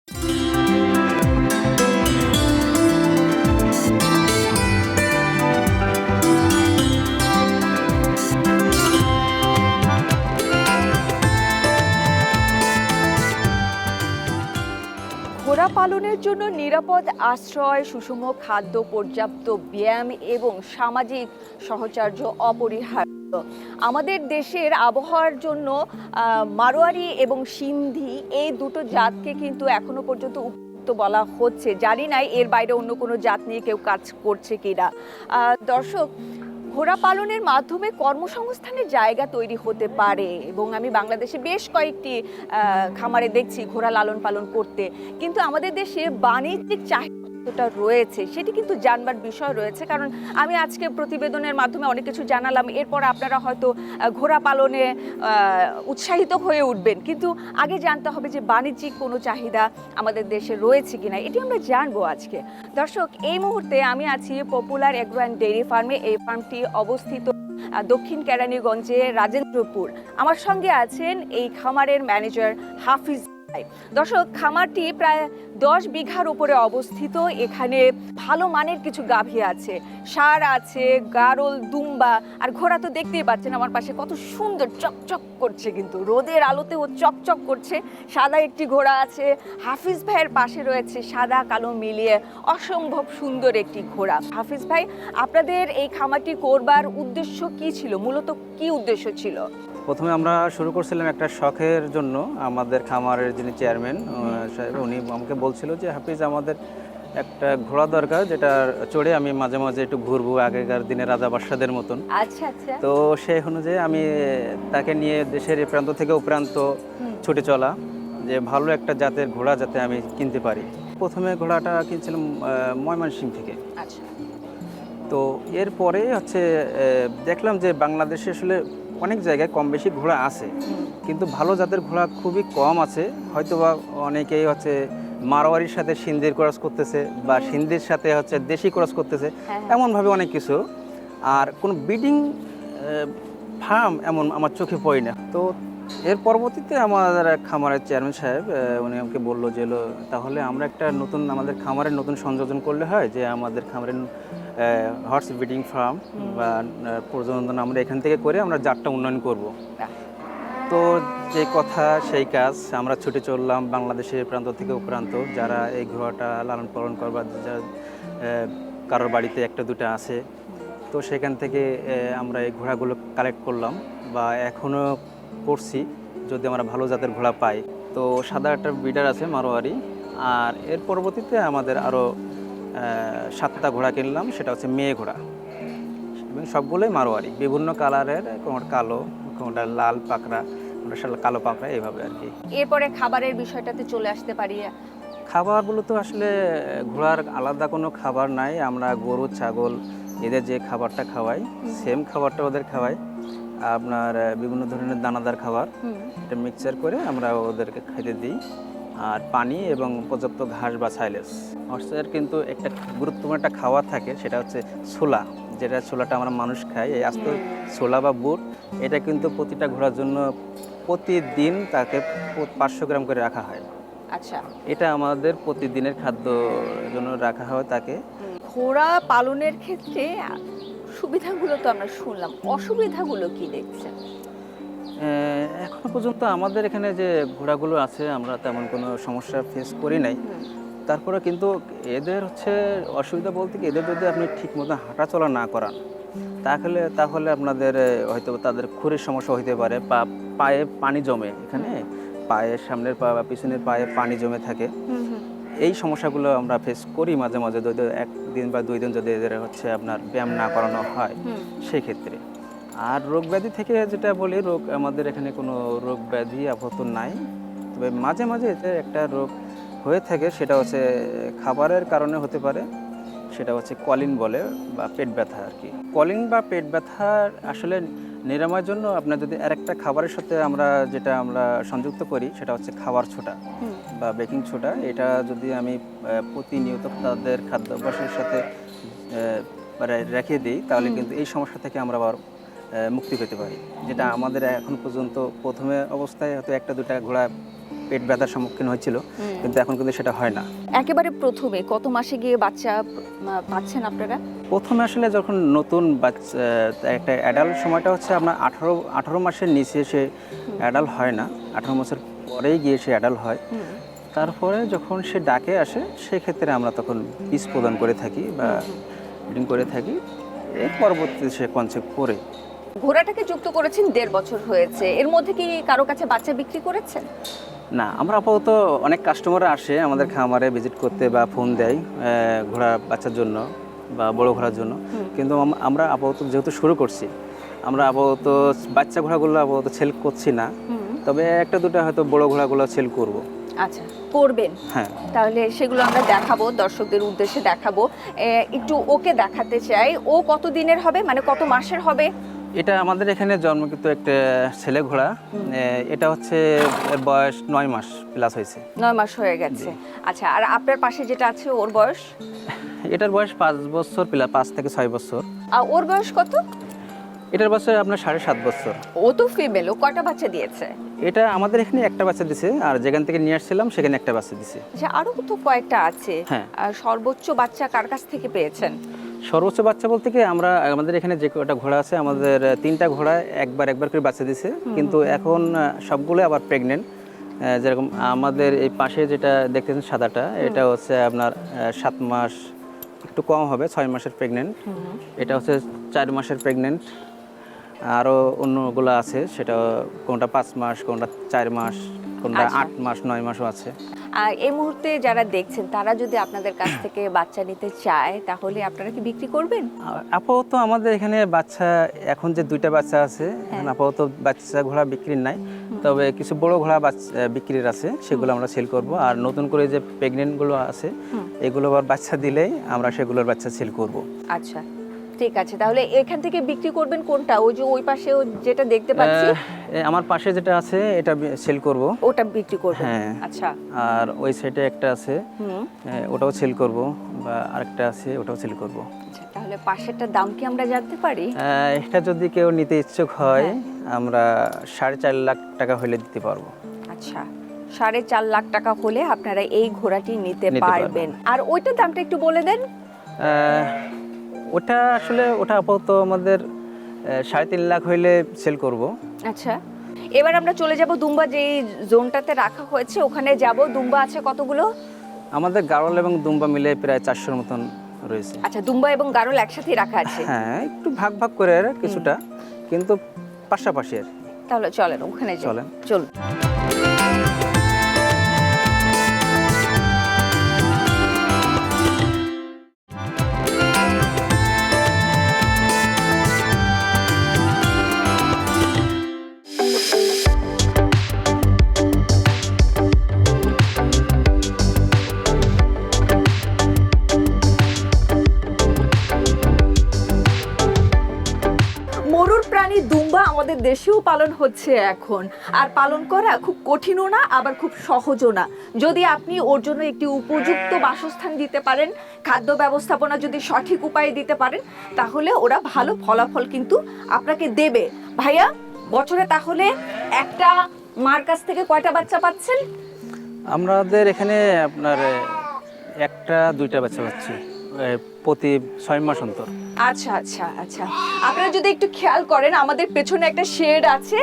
ঘোড়া পালনের জন্য নিরাপদ আশ্রয়, সুষম খাদ্য, পর্যাপ্ত ব্যায়াম এবং সামাজিক সহচর্য অপরিহার্য। আমাদের দেশের আবহাওয়ার জন্য মারোয়ারি এবং সিন্ধি এই দুটো জাতকে কিন্তু এখনো পর্যন্ত উপযুক্ত বলা হচ্ছে। জানি না এর বাইরে অন্য কোনো জাত নিয়ে কেউ কাজ করছে কিনা। দর্শক, ঘোড়া পালনের মাধ্যমে কর্মসংস্থানের জায়গা তৈরি হতে পারে এবং আমি বাংলাদেশে বেশ কয়েকটি খামারে দেখছি ঘোড়া লালন পালন করতে, কিন্তু আমাদের দেশে বাণিজ্যিক চাহিদা রয়েছে সেটি কিন্তু জানবার বিষয় রয়েছে। কারণ আমি আজকে প্রতিবেদনের মাধ্যমে অনেক কিছু জানালাম, এরপর আপনারা হয়তো ঘোড়া পালনে উৎসাহিত হয়ে উঠবেন, কিন্তু আগে জানতে হবে যে বাণিজ্যিক কোনো চাহিদা আমাদের দেশে রয়েছে কিনা, এটি আমরা জানবো আজকে। দর্শক, এই মুহূর্তে আমি আছি পপুলার এগ্রো অ্যান্ড ডেইরি ফার্মে। এই ফার্মটি অবস্থিত দক্ষিণ কেরানীগঞ্জে, রাজেন্দ্রপুর। আমার সঙ্গে আছেন এই খামারের ম্যানেজার হাফিজ ভাই। দর্শক, খামারটি প্রায় 10 বিঘার উপরে অবস্থিত। এখানে ভালো মানের কিছু গাভী আছে, ষাঁড় আছে, গারল, দুম্বা, আর ঘোড়া তো দেখতেই পাচ্ছেন আমার পাশে কত সুন্দর চকচক করছে, কিন্তু রোদের আলোতেও চকচক করছে। সাদা একটি ঘোড়া আছে, হাফিজ ভাইয়ের পাশে রয়েছে সাদা কালো মিলিয়ে অসম্ভব সুন্দর একটি ঘোড়া। হাফিজ ভাই, আপনাদের এই খামারটি করবার উদ্দেশ্য কি ছিল, মূলত কি উদ্দেশ্য ছিল? প্রথমে আমরা শুরু করছিলাম একটা শখের জন্য। আমাদের খামারের যিনি চেয়ারম্যান সাহেব, উনি আমাকে বলছিল যে হাফিজ, আমাদের একটা ঘোড়া দরকার, যেটা চড়ে আমি মাঝে মাঝে একটু ঘুরবো, আগেকার দিনে রাজা বাদশাদের মতন। আচ্ছা আচ্ছা। তো সেই অনুযায়ী আমি তাকে নিয়ে দেশের এ প্রান্ত থেকে ও প্রান্ত ছুটে চলা, যে ভালো একটা জাতের ঘোড়া যাতে আমি কিনতে পারি। প্রথমে ঘোড়াটা কিনছিলাম ময়মনসিংহ থেকে। আচ্ছা। তো এরপরে হচ্ছে দেখলাম যে বাংলাদেশে আসলে অনেক জায়গায় কম বেশি ঘোড়া আছে, কিন্তু ভালো জাতের ঘোড়া খুবই কম আছে। হয়তোবা অনেকেই হচ্ছে মারোয়ারির সাথে সিন্ধির ক্রস করতেছে, বা সিন্ধির সাথে হচ্ছে দেশি ক্রস করতেছে, এমনভাবে অনেক কিছু। আর কোনো ব্রিডিং ফার্ম এমন আমার চোখে পড়ে না। তো এর পরবর্তীতে আমাদের খামারের চেয়ারম্যান সাহেব উনি আমাকে বললো যে তাহলে আমরা একটা নতুন, আমাদের খামারের নতুন সংযোজন করলে হয়, যে আমাদের খামারের হর্স ব্রিডিং ফার্ম বা প্রজনন আমরা এখান থেকে করে আমরা জাতটা উন্নয়ন করব। তো যে কথা সেই কাজ, আমরা ছুটে চললাম বাংলাদেশের প্রান্ত থেকে প্রান্ত, যারা এই ঘোড়াটা লালন পালন করবার, যারা কারোর বাড়িতে একটা দুটো আছে, তো সেখান থেকে আমরা এই ঘোড়াগুলো কালেক্ট করলাম, বা এখনও করছি যদি আমরা ভালো জাতের ঘোড়া পাই। তো সাদা একটা ব্রিডার আছে মারোয়ারি, আর এর পরবর্তীতে আমাদের আরও 7টা ঘোড়া কিনলাম, সেটা হচ্ছে মেয়ে ঘোড়া, এবং সবগুলোই মারোয়ারি, বিভিন্ন কালারের, কোনোটা কালো, কোনোটা লাল পাকড়া, কোনোটা কালো পাকড়া, এইভাবে আর কি। এরপরে খাবারের বিষয়টাতে চলে আসতে পারি। খাবারগুলো তো আসলে ঘোড়ার আলাদা কোনো খাবার নাই। আমরা গরু, ছাগল এদের যে খাবারটা খাওয়াই, সেম খাবারটা ওদের খাওয়াই। আপনার বিভিন্ন ধরনের দানাদার খাবার, এটা মিক্সচার করে আমরা ওদেরকে খেতে দিই, আর পানি এবং পর্যাপ্ত ঘাস বা সাইলেজ। হর্সের কিন্তু একটা গুরুত্বপূর্ণ একটা খাবার থাকে, সেটা হচ্ছে ছোলা, যেটা ছোলাটা আমরা মানুষ খাই, এই আস্ত ছোলা বা বুট। এটা কিন্তু প্রতিটা ঘোড়ার জন্য প্রতিদিন তাকে 500 গ্রাম করে রাখা হয়। আচ্ছা। এটা আমাদের প্রতিদিনের খাদ্য জন্য রাখা হয় তাকে। ঘোড়া পালনের ক্ষেত্রে সুবিধাগুলো তো আমরা শুনলাম, অসুবিধাগুলো কি দেখছেন? এখনো পর্যন্ত আমাদের এখানে যে ঘোড়াগুলো আছে, আমরা তেমন কোনো সমস্যা ফেস করি নাই। তারপরে কিন্তু এদের হচ্ছে অসুবিধা বলতে কি, এদের যদি আপনি ঠিক মতো হাঁটাচলা না করান, তাহলে আপনাদের হয়তো তাদের খুরের সমস্যা হতে পারে, বা পায়ে পানি জমে, এখানে পায়ের সামনের পা বা পিছনের পায়ে পানি জমে থাকে। এই সমস্যাগুলো আমরা ফেস করি মাঝে মাঝে, যদি 1 দিন বা 2 দিন যদি এদের হচ্ছে আপনার ব্যায়াম না করানো হয় সেই ক্ষেত্রে। আর রোগ ব্যাধি থেকে যেটা বলি, আমাদের এখানে কোনো রোগ ব্যাধি আপাতত নাই, তবে মাঝে মাঝে এতে একটা রোগ হয়ে থাকে, সেটা হচ্ছে খাবারের কারণে হতে পারে, সেটা হচ্ছে কলিন বলে, বা পেট ব্যথা আর কি। কলিন বা পেট ব্যথার আসলে নিরাময়ের জন্য আপনার যদি আরেকটা খাবারের সাথে আমরা যেটা সংযুক্ত করি, সেটা হচ্ছে খাবার ছোটা বা বেকিং ছোটা। এটা যদি আমি প্রতিনিয়ত তাদের খাদ্যাভ্যাসের সাথে রেখে দিই, তাহলে কিন্তু এই সমস্যা থেকে আমরা আবার মুক্তি পেতে পারি, যেটা আমাদের এখন পর্যন্ত প্রথমে অবস্থায় হয়তো 1-2টা ঘোড়া পেট ব্যথার সম্মুখীন হয়েছিল, কিন্তু এখন কিন্তু সেটা হয় না। একেবারে প্রথমে কত মাসে গিয়ে বাচ্চা পাচ্ছেন আপনারা? প্রথমে আসলে যখন নতুন বাচ্চা একটা অ্যাডাল্ট সময়টা হচ্ছে আপনার 18 মাসের নিচে সে অ্যাডাল্ট হয় না, 18 মাসের পরেই গিয়ে সে অ্যাডাল্ট হয়। তারপরে যখন সে ডাকে আসে সেক্ষেত্রে আমরা তখন বীজ প্রদান করে থাকি বা ব্রিডিং করে থাকি, এর পরবর্তীতে সে কনসেপ্ট করে। ঘোড়াটাকে যুক্ত করেছেন 1.5 বছর হয়েছে, এর মধ্যে কি কারো কাছে বাচ্চা বিক্রি করেছেন? না, আমরা আপাতত অনেক কাস্টমার আসে আমাদের খামারে ভিজিট করতে বা ফোন দেয় ঘোড়া বাচ্চার জন্য বা বড় ঘোড়ার জন্য, কিন্তু আমরা আপাতত যেহেতু শুরু করছি, আমরা আপাতত বাচ্চা ঘোড়াগুলো আপাতত সেল করছি না, তবে একটা দুটো হয়তো বড় ঘোড়াগুলো সেল করব। আচ্ছা, করবেন? হ্যাঁ, তাহলে সেগুলো আমরা দেখাবো, দর্শকদের উদ্দেশ্যে দেখাবো। একটু ওকে দেখাতে চাই, ও কত দিনের হবে, মানে কত মাসের হবে? এটা আমাদের এখানে জন্মকৃত একটা ছেলে ঘোড়া, এটা হচ্ছে এর বয়স 9 মাস প্লাস হয়েছে। 9 মাস হয়ে গেছে। আচ্ছা, আর আপনার পাশে যেটা আছে ওর বয়স? এটার বয়স 5 বছর প্লাস, 5 থেকে 6 বছর। আর ওর বয়স কত? এটার বয়স আপনার 7.5 বছর। ও তো ফিমেল, ও কয়টা বাচ্চা দিয়েছে? এটা আমাদের এখানে একটা বাচ্চা দিছে, আর যেখান থেকে নিয়ে আসছিলাম সেখানে একটা বাচ্চা দিছে। আচ্ছা, আরো তো কয়েকটা আছে। হ্যাঁ। আর সর্বোচ্চ বাচ্চা কার কাছ থেকে পেয়েছেন? সর্বোচ্চ বাচ্চা বলতে কি, আমরা আমাদের এখানে যে কটা ঘোড়া আছে, আমাদের 3টা ঘোড়া একবার করে বাচ্চা দিছে, কিন্তু এখন সবগুলো আবার প্রেগনেন্ট। যেরকম আমাদের এই পাশে যেটা দেখতেছেন সাদাটা, এটা হচ্ছে আপনার 7 মাস একটু কম হবে, 6 মাসের প্রেগনেন্ট। এটা হচ্ছে 4 মাসের প্রেগনেন্ট। আরও অন্যগুলো আছে, সেটা কোনটা 5 মাস, কোনটা 4 মাস, কোনটা 8 মাস, 9 মাসও আছে। আর এই মুহূর্তে যারা দেখছেন তারা যদি আপনাদের কাছ থেকে বাচ্চা নিতে চায়, তাহলে আপনারা কি বিক্রি করবেন? আপাতত আমাদের এখানে বাচ্চা, এখন যে 2টা বাচ্চা আছে, এখন আপাতত বাচ্চা ঘোড়া বিক্রির নাই, তবে কিছু বড় ঘোড়া বাচ্চা বিক্রির আছে, সেগুলো আমরা সেল করব। আর নতুন করে যে প্রেগনেন্টগুলো আছে, এগুলো আবার বাচ্চা দিলেই আমরা সেগুলোর বাচ্চা সেল করব। আচ্ছা, ঠিক আছে। তাহলে এখান থেকে বিক্রি করবেন কোনটা? ওই যে ওই পাশে যেটা দেখতে পাচ্ছি, আমার পাশে যেটা আছে এটা সেল করব। ওটা বিক্রি করবেন? হ্যাঁ। আচ্ছা। আর ওই সাইডে একটা আছে, ওটাও সেল করব, বা আরেকটা আছে ওটাও সেল করব। আচ্ছা, তাহলে পাশেরটার দাম কি আমরা জানতে পারি? এটা যদি কেউ নিতে ইচ্ছুক হয়, আমরা 4.5 লাখ টাকা হলে দিতে পারবো। আচ্ছা, 4.5 লাখ টাকা হলে আপনারা এই ঘোড়াটি নিতে পারবেন। আর ওইটার দামটা একটু বলে দেন। ওটা আসলে ওটা আপাতত আমাদের 3.5 লাখ হইলে সেল করব। আচ্ছা, এবার আমরা চলে যাব দুম্বা, যে জোনটাতে রাখা হয়েছে ওখানে যাব। দুম্বা আছে কতগুলো? আমাদের গাড়ল এবং দুম্বা মিলে প্রায় 400-র মতন রয়েছে। আচ্ছা, দুম্বা এবং গাড়ল একসাথে রাখা আছে? হ্যাঁ, একটু ভাগ করে কিছুটা, কিন্তু পাশাপাশি আর কি। তাহলে চলেন ওখানে যাই। চলেন। চলুন। মরুর প্রাণী দুম্বা আমাদের দেশেও পালন হচ্ছে এখন, আর পালন করা খুব কঠিনও না, আবার খুব সহজও না। যদি আপনি ওর জন্য একটি উপযুক্ত বাসস্থান দিতে পারেন, খাদ্য ব্যবস্থাপনা যদি সঠিক উপায়ে দিতে পারেন, তাহলে ওরা ভালো ফলাফল কিন্তু আপনাকে দেবে। ভাইয়া, বছরে তাহলে একটা মার কাছ থেকে কয়টা বাচ্চা পাচ্ছেন? আমাদের এখানে আপনার 1-2টা বাচ্চা পাচ্ছি প্রতি 6 মাস অন্তর। আচ্ছা আচ্ছা আচ্ছা, আপনারা যদি একটু খেয়াল করেন, আমাদের পেছনে একটা শেড আছে,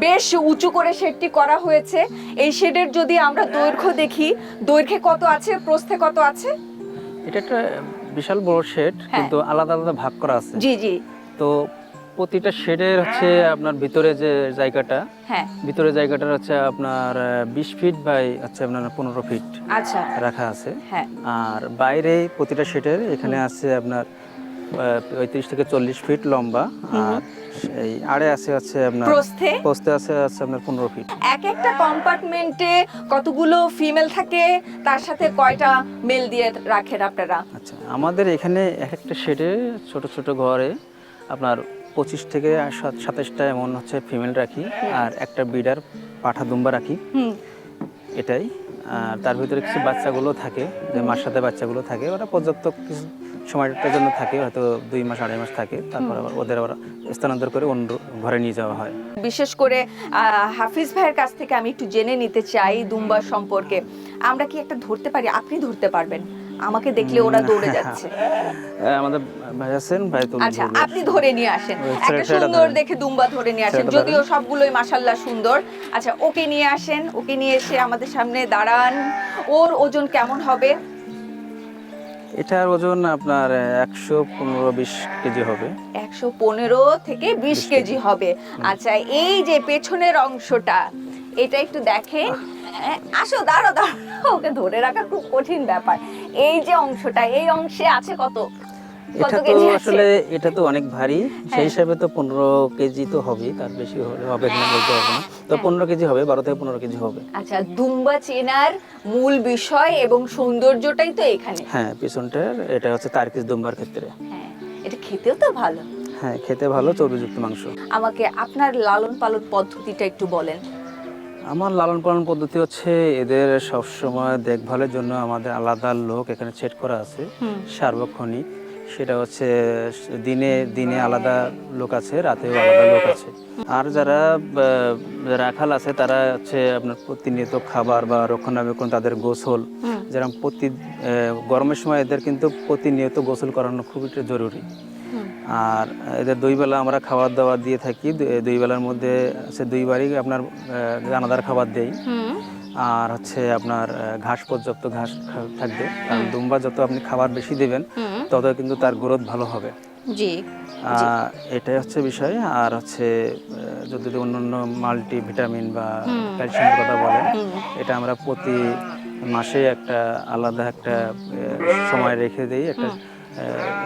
বেশ উঁচু করে শেডটি করা হয়েছে। এই শেডের যদি আমরা দৈর্ঘ্য দেখি, দৈর্ঘ্যে কত আছে, প্রস্থে কত আছে? এটা একটা বিশাল বড় শেড, কিন্তু আলাদা আলাদা ভাগ করা আছে। জি জি। তো প্রতিটা শেডের হচ্ছে আপনার ভিতরে যে জায়গাটা, ভিতরে জায়গাটা হচ্ছে আপনার 20 ফিট বাই হচ্ছে আপনার 15 ফিট আচ্ছা রাখা আছে। আর বাইরে প্রতিটা শেডের এখানে আছে আপনার 35 থেকে 40 ফিট লম্বা, আর এই আড়ে আছে হচ্ছে আপনার প্রস্থে আছে আপনার 15 ফিট। এক একটা কম্পার্টমেন্টে কতগুলো ফিমেল থাকে, তার সাথে কয়টা মেল দিয়ে রাখেন আপনারা? আচ্ছা, আমাদের এখানে এক একটা শেডে ছোট ছোট ঘরে আপনার 25 থেকে 27টা এমন হচ্ছে ফিমেল রাখি, আর একটা বিডার পাঠা দুম্বা রাখি, এটাই। আর তার ভিতরে কিছু বাচ্চাগুলো থাকে, যে মার সাথে বাচ্চাগুলো থাকে, ওরা পর্যাপ্ত কিছু সময়টার জন্য থাকে, হয়তো 2 মাস 2.5 মাস থাকে, তারপর আবার ওদের আবার স্থানান্তর করে অন্য ঘরে নিয়ে যাওয়া হয়। বিশেষ করে হাফিজ ভাইয়ের কাছ থেকে আমি একটু জেনে নিতে চাই দুম্বা সম্পর্কে। আমরা কি একটা ধরতে পারি? আপনি ধরতে পারবেন? আমাকে দেখলে ওরা দৌড়ে যাচ্ছে। আমাদের ভাই আছেন, ভাই তো আচ্ছা, আপনি ধরে নিয়ে আসেন, ওই একটা ছেলেটা সুন্দর ধরেন। দেখে দুম্বা ধরে নিয়ে আসেন, ছেলেটা যদিও সবগুলোই মাশাআল্লাহ সুন্দর। আচ্ছা, ওকে নিয়ে আসেন, ওকে নিয়ে এসে আমাদের সামনে দাঁড়ান। ওর ওজন কেমন হবে? এটার ওজন আপনার 115-20 কেজি হবে। 115 থেকে 20 কেজি হবে। আচ্ছা, এই যে পেছনের অংশটা, এটা একটু দেখেন। আসো, দাঁড়াও দাঁড়াও, ওকে ধরে রাখা খুব কঠিন ব্যাপার। এই যে অংশটা, এই অংশে আছে কত এটা তো কেজি আছে? আসলে এটা তো অনেক ভারী, সেই হিসাবে তো 15 কেজি তো হবে, তার বেশি হলে হবে কিনা বলতে পারবো না। তো 15 কেজি হবে, 12 থেকে 15 কেজি হবে। আচ্ছা, দুম্বা চেনার মূল বিষয় এবং সৌন্দর্যটাই তো এখানে। হ্যাঁ, পিছনটার এটা হচ্ছে তার্কিশ দুম্বার ক্ষেত্রে। হ্যাঁ, এটা খেতেও তো ভালো। হ্যাঁ, খেতে ভালো, চর্বিযুক্ত মাংস। আমাকে আপনার লালন পালন পদ্ধতিটা একটু বলেন। আমার লালন পালন পদ্ধতি হচ্ছে, এদের সবসময় দেখভালের জন্য আমাদের আলাদা লোক এখানে সেট করা আছে সার্বক্ষণিক। সেটা হচ্ছে দিনে দিনে আলাদা লোক আছে, রাতেও আলাদা লোক আছে। আর যারা রাখাল আছে তারা হচ্ছে আপনার প্রতিনিয়ত খাবার বা রক্ষণাবেক্ষণ, তাদের গোসল, যেরকম গরমের সময় এদের কিন্তু প্রতিনিয়ত গোসল করানো খুবই জরুরি। আর এদের 2 বেলা আমরা খাবার দাবার দিয়ে থাকি। 2 বেলার মধ্যে আছে 2 বারই আপনার দানাদার খাবার দেই। আর হচ্ছে আপনার ঘাস, পর্যাপ্ত ঘাস থাকবে, কারণ দুম্বা যত আপনি খাবার বেশি দেবেন তত কিন্তু তার গ্রোথ ভালো হবে। জি, এটাই হচ্ছে বিষয়। আর হচ্ছে যদি অন্যান্য মাল্টি ভিটামিন বা ক্যালসিয়ামের কথা বলেন, এটা আমরা প্রতি মাসে একটা আলাদা একটা সময় রেখে দিই, একটা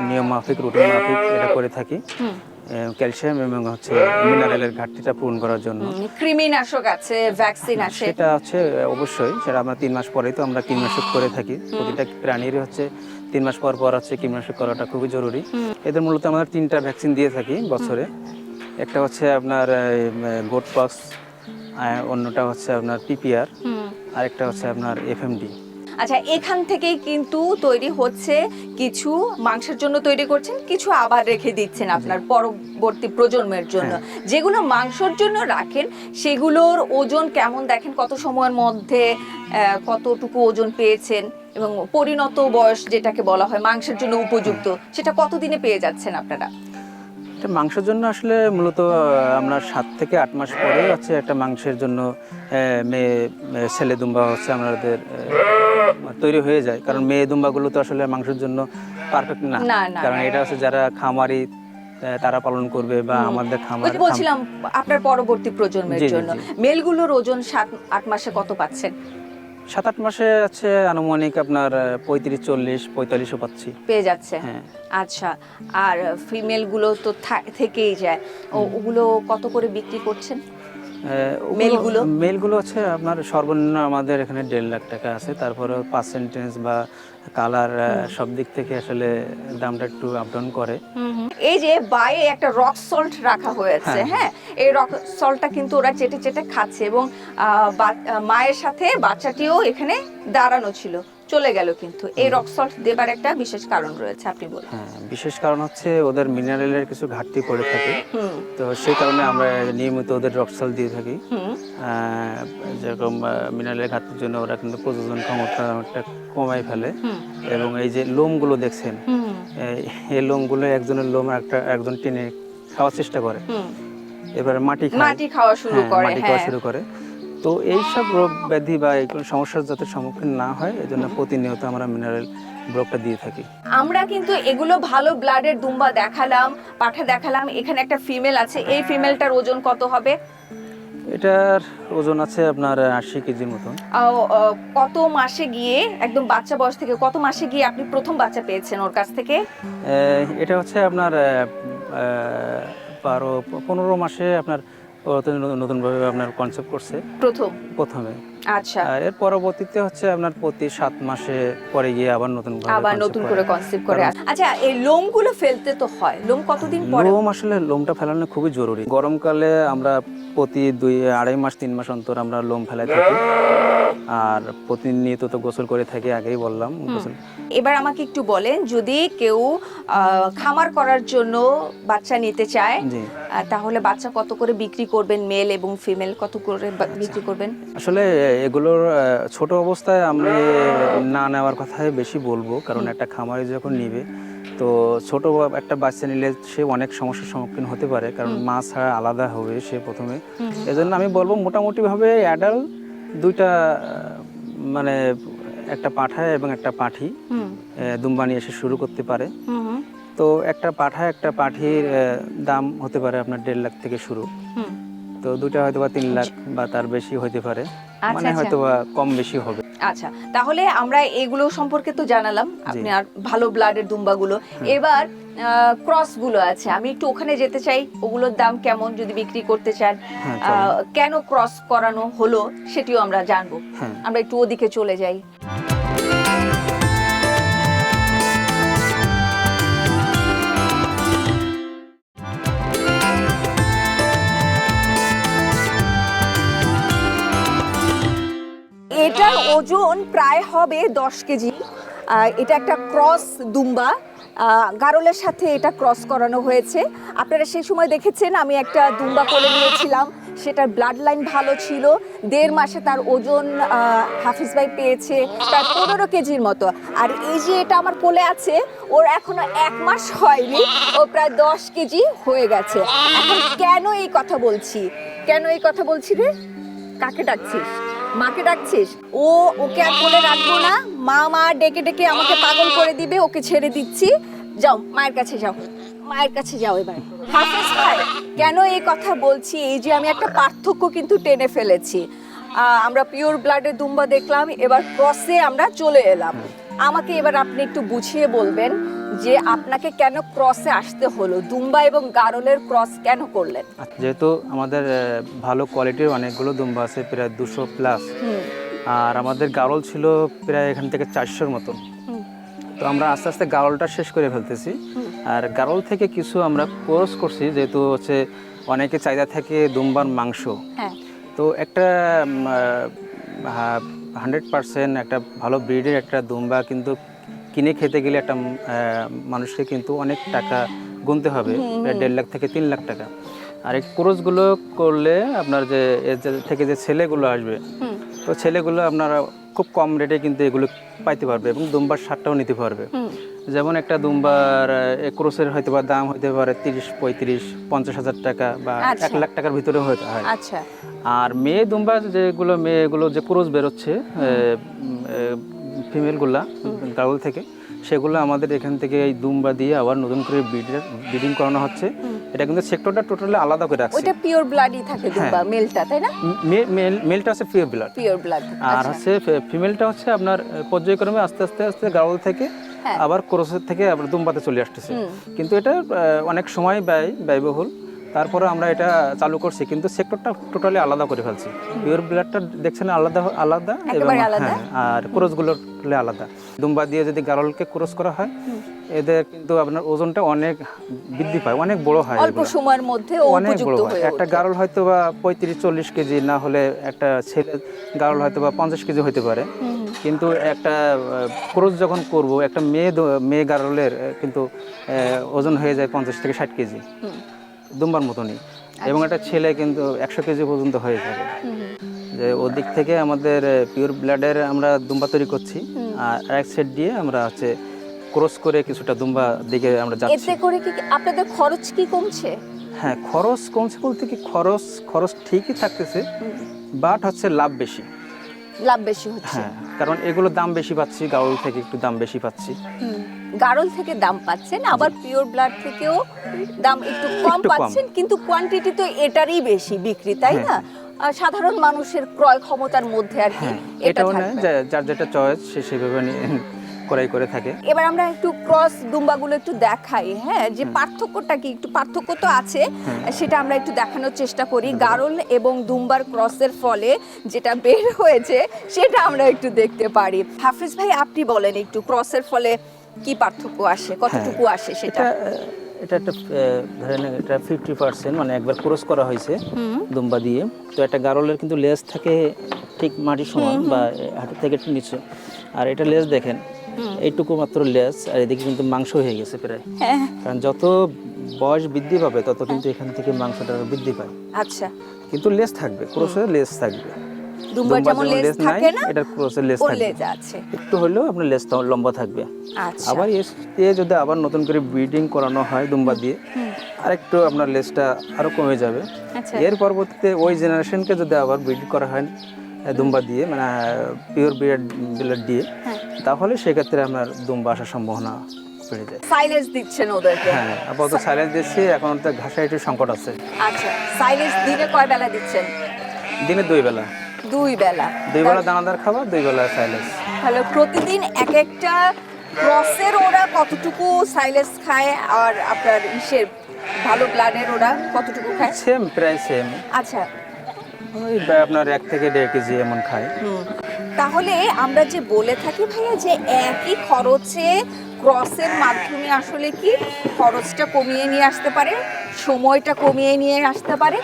নিয়ম মাফিক, রুটিন মাফিক এটা করে থাকি, ক্যালসিয়াম এবং হচ্ছে মিনারেলের ঘাটতিটা পূরণ করার জন্য। কৃমিনাশক আছে, ভ্যাকসিন আছে। সেটা হচ্ছে অবশ্যই, সেটা আমরা 3 মাস পরেই তো আমরা কীটনাশক করে থাকি। প্রতিটা প্রাণীরই হচ্ছে 3 মাস পর পর হচ্ছে কীটনাশক করাটা খুবই জরুরি। এদের মূলত আমরা 3টা ভ্যাকসিন দিয়ে থাকি বছরে। একটা হচ্ছে আপনার গোট পক্স, অন্যটা হচ্ছে আপনার পিপিআর, আরেকটা হচ্ছে আপনার এফএমডি। আচ্ছা, এখান থেকেই কিন্তু তৈরি হচ্ছে, কিছু মাংসের জন্য তৈরি করছেন, কিছু আবার রেখে দিচ্ছেন আপনার পরবর্তী প্রজন্মের জন্য। যেগুলো মাংসের জন্য রাখেন সেগুলোর ওজন কেমন দেখেন? কত সময়ের মধ্যে কতটুকু ওজন পেয়েছেন? এবং পরিণত বয়স যেটাকে বলা হয় মাংসের জন্য উপযুক্ত, সেটা কতদিনে পেয়ে যাচ্ছেন আপনারা? এটা মাংসের জন্য আসলে মূলত আমরা 7 থেকে 8 মাস পরে হচ্ছে একটা মাংসের জন্য মেয়ে ছেলে দুম্বা হচ্ছে আমাদের তৈরি হয়ে যায়। কারণ মেয়ে দুম্বাগুলো তো আসলে মাংসের জন্য পারফেক্ট না, কারণ এটা হচ্ছে যারা খামারি তারা পালন করবে বা আমাদের খামার। বলছিলাম আপনার পরবর্তী প্রজন্মের জন্য মেলগুলোর ওজন 7-8 মাসে কত পাচ্ছেন? 7-8 মাসে আছে আনুমানিক আপনার 35-40-45 পাচ্ছি, পেয়ে যাচ্ছে। হ্যাঁ। আচ্ছা, আর ফিমেল গুলো তো থেকেই যায়, ওগুলো কত করে বিক্রি করছেন? মেলগুলো হচ্ছে আপনার সর্বনিম্ন আমাদের এখানে 1.5 লাখ টাকা আছে। তারপরে পার্সেন্টেজ বা কালার সব দিক থেকে আসলে দামটা একটু আপ ডাউন করে। এই যে বাইরে একটা রক সল্ট রাখা হয়েছে, হ্যাঁ, এই রক সল্টটা কিন্তু ওরা চেটে চেটে খাচ্ছে এবং মায়ের সাথে বাচ্চাটিও এখানে দাঁড়ানো ছিল, চলে গেল, কিন্তু এই রক সল্ট দেবার একটা বিশেষ কারণ রয়েছে, আপনি বলুন। হ্যাঁ, বিশেষ কারণ হচ্ছে ওদের মিনারেলের কিছু ঘাটতি পড়ে থাকে, তো সেই কারণে আমরা নিয়মিত ওদের রক সল্ট দিয়ে থাকি। যেরকম মিনারেলের ঘাটতির জন্য ওরা কিন্তু প্রজনন ক্ষমতা অনেকটা কমাই ফেলে। এবং এই যে লোমগুলো দেখছেন, এই লোমগুলো একজনের লোম একজন টেনে খাওয়ার চেষ্টা করে, এবারে মাটি খাওয়া শুরু করে। তো এইসব রোগ ব্যাধি বা এই সমস্যার যাতে সম্মুখীন না হয়, এজন্য প্রতিনিয়ত আমরা মিনারেল ব্লকটা দিয়ে থাকি। আমরা কিন্তু এগুলো ভালো ব্লাডের দুম্বা দেখালাম, পাঠা দেখালাম, এখানে একটা ফিমেল আছে, এই ফিমেলটার ওজন কত হবে? এটার ওজন আছে আপনার 80 কেজির মতন। কত মাসে গিয়ে, একদম বাচ্চা বয়স থেকে কত মাসে গিয়ে আপনি প্রথম বাচ্চা পেয়েছেন ওর কাছ থেকে? এটা হচ্ছে আপনার 12-15 মাসে আপনার নতুনভাবে আপনার কনসেপ্ট করছে প্রথমে। আচ্ছা, আর এর পরবর্তীতে হচ্ছে আপনার প্রতি 7 মাসে পরে গিয়ে আবার নতুন করে কনসেপ্ট করে। আচ্ছা, এই লোমগুলো ফেলতে তো হয়, লোম কতদিন পরে? লোম আসলে লোমটা ফেলানো খুবই জরুরি। গরমকালে আমরা প্রতি 2-2.5 মাস 3 মাস অন্তর আমরা লোম ফেলাই থাকি, আর প্রতিনিয়ত তো গোসল করে থাকি, আগেই বললাম গোসল। এবার আমাকে একটু বলেন, যদি কেউ খামার করার জন্য বাচ্চা নিতে চায়, জি, তাহলে বাচ্চা কত করে বিক্রি করবেন? মেল এবং ফিমেল কত করে বিক্রি করবেন? আসলে এগুলোর ছোট অবস্থায় আমি না নেওয়ার কথাই বেশি বলবো, কারণ একটা খামারে যখন নিবে তো ছোট একটা বাচ্চা নিলে সে অনেক সমস্যার সম্মুখীন হতে পারে, কারণ মা ছাড়া আলাদা হবে সে প্রথমে। এজন্য আমি বলবো মোটামুটিভাবে অ্যাডাল্ট দুইটা, মানে একটা পাঠা এবং একটা পাঠি দুম্বা নিয়ে এসে শুরু করতে পারে। তো একটা পাঠা একটা পাঠির দাম হতে পারে আপনার 1.5 লাখ থেকে শুরু। তো দুইটা হয়তো বা 3 লাখ বা তার বেশি হতে পারে, মানে হয়তো বা কম বেশি হবে। আচ্ছা, তাহলে আমরা এগুলো সম্পর্কে তো জানালাম, আপনি আর ভালো ব্লাডের দুম্বাগুলো। এবার ক্রস গুলো আছে, আমি একটু ওখানে যেতে চাই, ওগুলোর দাম কেমন যদি বিক্রি করতে চান, কেন ক্রস করানো হলো সেটিও আমরা জানবো। আমরা একটু ওদিকে চলে যাই। এটার ওজন প্রায় হবে 10 কেজি। এটা একটা ক্রস দুম্বা, গারলের সাথে এটা ক্রস করানো হয়েছে। আপনারা সেই সময় দেখেছেন আমি একটা দুম্বা কোলে নিয়েছিলাম, সেটার ব্লাড লাইন ভালো ছিল। 1.5 মাসে তার ওজন হাফিজ ভাই পেয়েছে প্রায় 15 কেজির মতো। আর এই যে এটা আমার কোলে আছে, ওর এখনো 1 মাস হয়নি, ও প্রায় 10 কেজি হয়ে গেছে। এখন কেন এই কথা বলছি, রে? কাকে ডাকছিস? মাকে ডাকছিস? ওকে আর কোলে রাখবো না, মা ডেকে ডেকে আমাকে পাগল করে দিবে, ওকে ছেড়ে দিচ্ছি। যাও মায়ের কাছে যাও এবার। হাফেজ ভাই, কেন এই কথা বলছি, এই যে আমি একটা পার্থক্য কিন্তু টেনে ফেলেছি। আমরা পিওর ব্লাডের দুম্বা দেখলাম, এবার ক্রসে আমরা চলে এলাম। আমাকে এবার আপনি একটু বুঝিয়ে বলবেন যে আপনাকে কেন ক্রসে আসতে হলো, দুম্বা এবং গারলের ক্রস কেন করলেন? যেহেতু আমাদের ভালো কোয়ালিটির অনেকগুলো দুম্বা আছে, প্রায় 200 প্লাস, আর আমাদের গারল ছিল প্রায় এখান থেকে 400-র মতন। তো আমরা আস্তে আস্তে গারলটা শেষ করে ফেলতেছি, আর গারল থেকে কিছু আমরা ক্রস করছি, যেহেতু হচ্ছে অনেকে চাহিদা থাকে দুম্বার মাংস। তো একটা 100% একটা ভালো ব্রিডের একটা দুম্বা কিন্তু কিনে খেতে গেলে একটা মানুষকে কিন্তু অনেক টাকা গুনতে হবে, প্রায় 1.5 লাখ থেকে 3 লাখ টাকা। আর এই ক্রসগুলো করলে আপনার যে এর থেকে যে ছেলেগুলো আসবে, তো ছেলেগুলো আপনারা খুব কম রেটে কিন্তু এগুলো পাইতে পারবে এবং দুম্বার স্বাদটাও নিতে পারবে। যেমন একটা দুম্বার ক্রসের হয়তো বা দাম হতে পারে 30-35-50 হাজার টাকা বা 1 লাখ টাকার ভিতরে হতে হয়। আচ্ছা, আর মেয়ে দুম্বা মেয়েগুলো যে ক্রস বেরোচ্ছে ফিমেলগুলা গারল থেকে, সেগুলো আমাদের এখান থেকে এই দুম্বা দিয়ে আবার নতুন করে ব্রিডিং করানো হচ্ছে। এটা কিন্তু সেক্টরটা টোটালি আলাদা করে রাখছে। ওটা পিওর ব্লাডই থাকে দুম্বা, মেলটা, তাই না? মেলটা আছে পিওর ব্লাড, আর হচ্ছে ফিমেলটা হচ্ছে আপনার পর্যায়ক্রমে আস্তে আস্তে গারল থেকে আবার ক্রসের থেকে আবার দুম্বাতে চলে আসতেছে। কিন্তু এটা অনেক সময় ব্যয়বহুল, তারপরে আমরা এটা চালু করছি, কিন্তু সেক্টরটা টোটালি আলাদা করে ফেলছি। পিওর ব্লাডটা দেখছেন আলাদা এবং আর ক্রসগুলো আলাদা। দুম্বা দিয়ে যদি গারলকে ক্রস করা হয়, এদের কিন্তু আপনার ওজনটা অনেক বৃদ্ধি পায়, অনেক বড় হয়, অল্প সময়ের মধ্যে অনেক বড় হয়। একটা গারল হয়তো বা 35-40 কেজি না হলে একটা ছেলে গারল হয়তো বা 50 কেজি হতে পারে। কিন্তু একটা ক্রস যখন করব, একটা মেয়ে গারলের কিন্তু ওজন হয়ে যায় 50 থেকে 60 কেজি দুম্বার মতনই, এবং একটা ছেলে কিন্তু 100 কেজি পর্যন্ত হয়ে যাবে। যে ওদিক থেকে আমাদের পিওর ব্লাডের আমরা দুম্বা তৈরি করছি, আর এক সেট দিয়ে আমরা হচ্ছে ক্রস করে কিছুটা দুম্বা দিকে আমরা যাচ্ছি। এতে করে কি আপনাদের খরচ কি কমছে? হ্যাঁ, খরচ কমছে বলতে কি, খরচ ঠিকই থাকতেছে, বাট হচ্ছে লাভ বেশি হচ্ছে। হ্যাঁ, কারণ এগুলো দাম বেশি পাচ্ছি, গারল থেকে একটু দাম বেশি পাচ্ছি। গারল থেকে দাম পাচ্ছেন, আবার পিওর ব্লাড থেকেও দাম একটু কম পাচ্ছেন, কিন্তু কোয়ান্টিটি তো এটারই বেশি বিক্রি, তাই না? সাধারণ মানুষের ক্রয় ক্ষমতার মধ্যে আর কি, এটাও না, যার যেটা চয়েস সে সেভাবে ক্রয় করে থাকে। এবার আমরা একটু ক্রস দুম্বাগুলো একটু দেখাই, হ্যাঁ, যে পার্থক্যটা কি, একটু পার্থক্য তো আছে, সেটা আমরা একটু দেখানোর চেষ্টা করি। গারল এবং দুম্বার ক্রসের ফলে যেটা বের হয়েছে সেটা আমরা একটু দেখতে পারি। হাফিজ ভাই, আপনি বলেন একটু ক্রসের ফলে কি পার্থক্য আসে, কতটুকু আসে সেটা। এটা একটা ধরেন এটা 50%, মানে একবার ক্রস করা হয়েছে দুম্বা দিয়ে। তো একটা গারলের কিন্তু লেজ থাকে ঠিক মাটির সমান বা হাঁটু থেকে একটু নিচে, আর এটা লেজ দেখেন এইটুকু মাত্র লেজ, আর এদিকে কিন্তু মাংস হয়ে গেছে প্রায়। কারণ যত বয়স বৃদ্ধি পাবে তত কিন্তু এখান থেকে মাংসটা বৃদ্ধি পায়। আচ্ছা, কিন্তু লেজ থাকবে, ক্রসের লেজ থাকবে। দুম্বার যেমন লেজ থাকে না, এটা ক্রসের লেজ ওর থাকবে, লেজ আছে, একটু হলেও আপনার লেজটা লম্বা থাকবে। আচ্ছা, আবার এ যদি আবার নতুন করে ব্রিডিং করানো হয় দুম্বা দিয়ে, আরেকটু আপনার লেজটা আরো কমে যাবে। আচ্ছা, এর পরবর্তীতে ওই জেনারেশনকে যদি আবার ব্রিড করা হয় দুম্বা দিয়ে, মানে পিওর ব্রিড দিয়ে, তাহলে সেক্ষেত্রে আপনার দুম্বা আসার সম্ভাবনা বেড়ে যায়। সাইলেজ দিচ্ছেন ওদেরকে? হ্যাঁ, আপাতত সাইলেন্স দিচ্ছি, এখন তো ঘাসের একটু সংকট আছে। আচ্ছা, সাইলেজ দিনে কয় বেলা দিচ্ছেন? দিনে 2 বেলা। 2 বেলা? 2 বেলা দানাদার খাবার, 2 বেলা সাইলেন্স। তাহলে প্রতিদিন এক একটা ক্রসের ওরা কতটুকু সাইলেজ খায়, আর আপনার ইসের ভালো ব্লাডের ওরা কতটুকু খায়? সেম, প্রায় সেম। আচ্ছা, ওই আপনার 1 থেকে 1.5 কেজি এমন খায়। তাহলে আমরা যে বলে থাকি ভাইয়া যে একই খরচে ক্রসের মাধ্যমে আসলে কি খরচটা কমিয়ে নিয়ে আসতে পারে, সময়টা কমিয়ে নিয়ে আসতে পারে,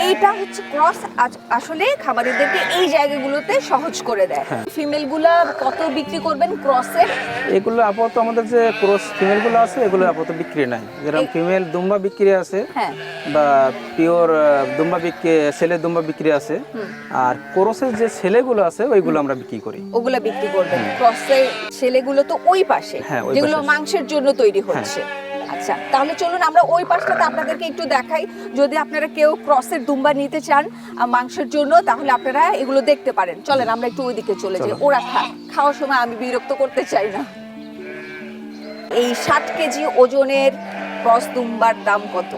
এইটা হচ্ছে ক্রস আসলে খামারিদেরকে এই জায়গাগুলোতে সহজ করে দেয়। ফিমেলগুলা কত বিক্রি করবেন ক্রসের? এগুলো আপাতত আমাদের যে ক্রস ফিমেলগুলো আছে এগুলো আপাতত বিক্রি নাই। যেরকম ফিমেল দুম্বা বিক্রি আছে, হ্যাঁ, বা পিওর দুম্বা বিক্রি, ছেলে দুম্বা বিক্রি আছে, আর ক্রসের যে ছেলেগুলো আছে ওইগুলো আমরা বিক্রি করি। ওগুলা বিক্রি করবেন। ক্রসের ছেলেগুলো তো ওই পাশে, হ্যাঁ, ওই যেগুলো পাশে। মাংসের জন্য তৈরি হচ্ছে। আচ্ছা, তাহলে চলুন আমরা ওই পাশটাতে আপনাদেরকে একটু দেখাই। যদি আপনারা কেউ ক্রসের দুম্বা নিতে চান মাংসের জন্য, তাহলে আপনারা এগুলো দেখতে পারেন। চলেন আমরা একটু ওইদিকে চলে যাই। ওরা খাওয়ার সময় আমি বিরক্ত করতে চাই না। এই 60 কেজি ওজনের ক্রস দুম্বার দাম কত?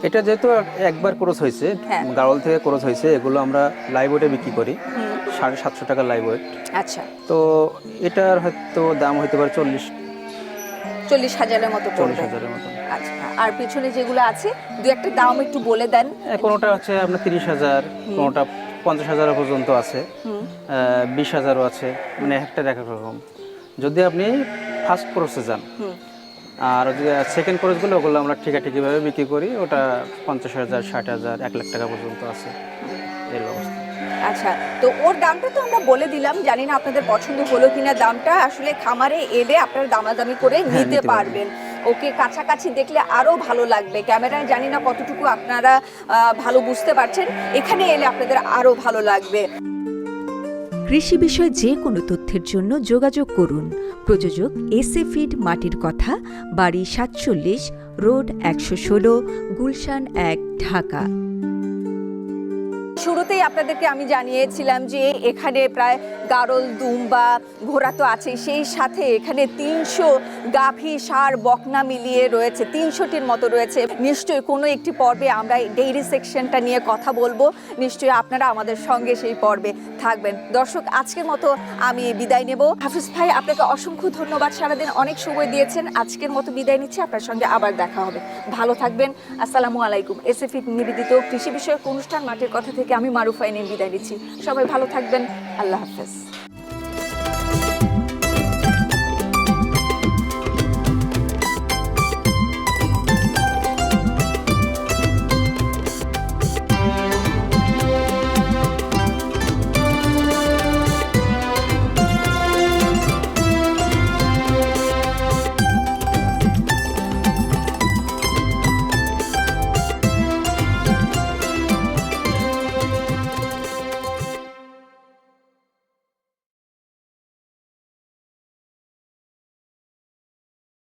এটা যেহেতু একবার ক্রস হয়েছে, হ্যাঁ। গাড়ল থেকে ক্রস হয়েছে, এগুলো আমরা লাইভ ওয়েটে বিক্রি করি 750 টাকা লাইভ ওয়েট। আচ্ছা, তো এটার হয়তো দাম হতে পারে 40,000-এর মতো পড়বে। 40,000-এর মতো। আচ্ছা, আর পিছনে যেগুলো আছে দু একটা দাম একটু বলে দেন। কোনোটা হচ্ছে আপনার 30,000, কোনোটা 50,000 পর্যন্ত আছে, 20,000ও আছে, মানে একটা এক এক রকম। যদি আপনি ফার্স্ট ক্রসে যান, আর যদি সেকেন্ড ক্রসগুলো ওগুলো আমরা ঠিকাঠিকিভাবে বিক্রি করি, ওটা 50,000, 60,000, 1 লাখ টাকা পর্যন্ত আছে এর ব্যবস্থা। আচ্ছা, তো ওর দামটা তো আমরা বলে দিলাম, জানি না আপনাদের পছন্দ হলো কিনা। দামটা আসলে খামারে এলে আপনারা দামাদামি করে নিতে পারবেন। ওকে কাছাকাছি দেখলে আরো ভালো লাগবে। ক্যামেরায় জানি না কতটুকু আপনারা ভালো বুঝতে পারছেন, এখানে এলে আপনাদের আরো ভালো লাগবে। কৃষি বিষয়ে যে কোনো তথ্যের জন্য যোগাযোগ করুন। প্রযোজক এসএ ফিড মাটির কথা, বাড়ি 47, রোড 116, গুলশান 1, ঢাকা। শুরুতেই আপনাদেরকে আমি জানিয়েছিলাম যে এখানে প্রায় গারল, দুম্বা, ঘোড়া তো আছে, সেই সাথে এখানে 300 গাভী, ষাঁড়, বকনা মিলিয়ে রয়েছে, 300টির মতো রয়েছে। নিশ্চয়ই কোনো একটি পর্বে আমরা ডেইরি সেকশনটা নিয়ে কথা বলবো। নিশ্চয়ই আপনারা আমাদের সঙ্গে সেই পর্বে থাকবেন। দর্শক, আজকের মতো আমি বিদায় নেব। হাফিজ ভাই, আপনাকে অসংখ্য ধন্যবাদ, সারাদিন অনেক সময় দিয়েছেন। আজকের মতো বিদায় নিচ্ছি, আপনার সঙ্গে আবার দেখা হবে। ভালো থাকবেন। আসসালামু আলাইকুম। এসএ ফিড নিবেদিত কৃষি বিষয়ক অনুষ্ঠান মাটির কথা থেকে আমি মারুফা বিদায় নিচ্ছি। সবাই ভালো থাকবেন। আল্লাহ হাফেজ।